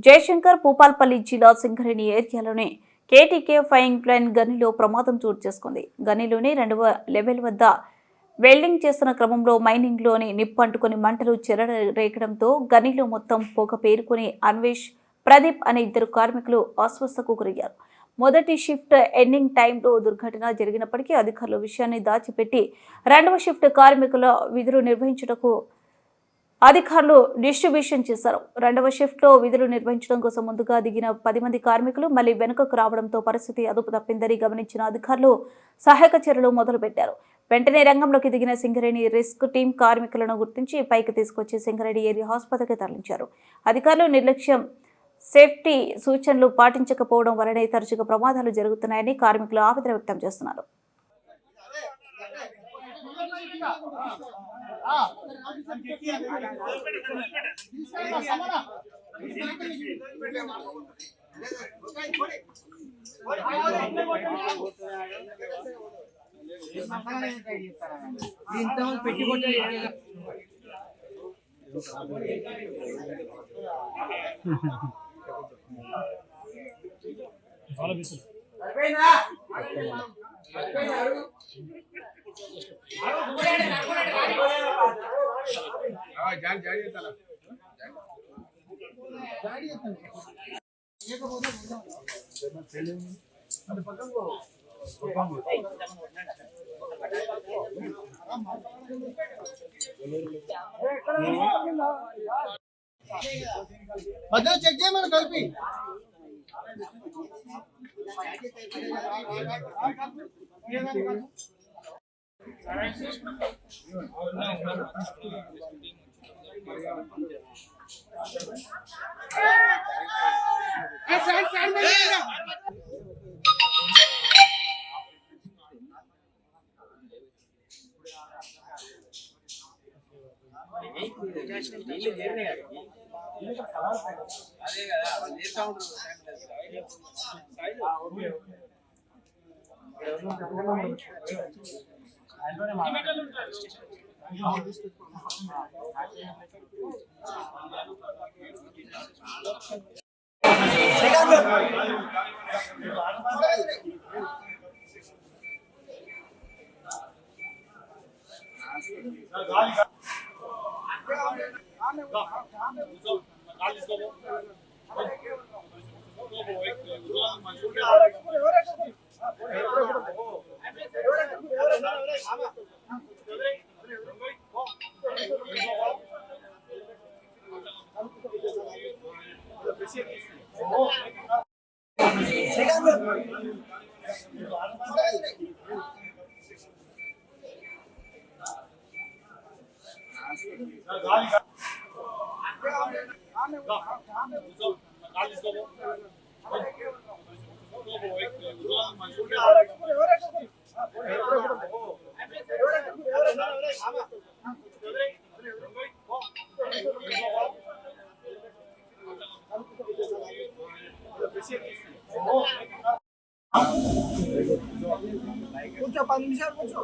జయశంకర్ భూపాల్పల్లి జిల్లా Singareni ఏరియాలోని KTK firing plan గనిలో ప్రమాదం చోటు చేసుకుంది. గనిలోని 2వ లెవెల్ వద్ద వెల్డింగ్ చేస్తున్న క్రమంలో మైనింగ్లోని నిప్పు అంటుకుని మంటలు చెలరేగడంతో గనిలో మొత్తం పొగ పేరుకుని అన్వేష్, ప్రదీప్ అనే 2 కార్మికులు అస్వస్థకు గురయ్యారు. మొదటి షిఫ్ట్ ఎండింగ్ టైంలో దుర్ఘటన జరిగినప్పటికీ అధికారులు విషయాన్ని దాచిపెట్టి 2వ షిఫ్ట్ కార్మికుల విధులు నిర్వహించుటకు అధికారులు డిస్ట్రిబ్యూషన్ చేశారు. 2వ షిఫ్ట్లో విధులు నిర్వహించడం కోసం ముందుగా దిగిన 10 మంది కార్మికులు మళ్లీ వెనుకకు రావడంతో పరిస్థితి అదుపు తప్పిందని గమనించిన అధికారులు సహాయక చర్యలు మొదలుపెట్టారు. వెంటనే రంగంలోకి దిగిన సింగరేణి రిస్క్ టీం కార్మికులను గుర్తించి పైకి తీసుకొచ్చి సింగరేణి ఏరియా ఆసుపత్రికి తరలించారు. అధికారులు నిర్లక్ష్యం, సేఫ్టీ సూచనలు పాటించకపోవడం వల్లనే తరచుగా ప్రమాదాలు జరుగుతున్నాయని కార్మికులు ఆవేదన వ్యక్తం చేస్తున్నారు. మధ్యలో చెక్ చేయమని కలిపి కూర్చో 10 నిమిషాలు కూర్చో.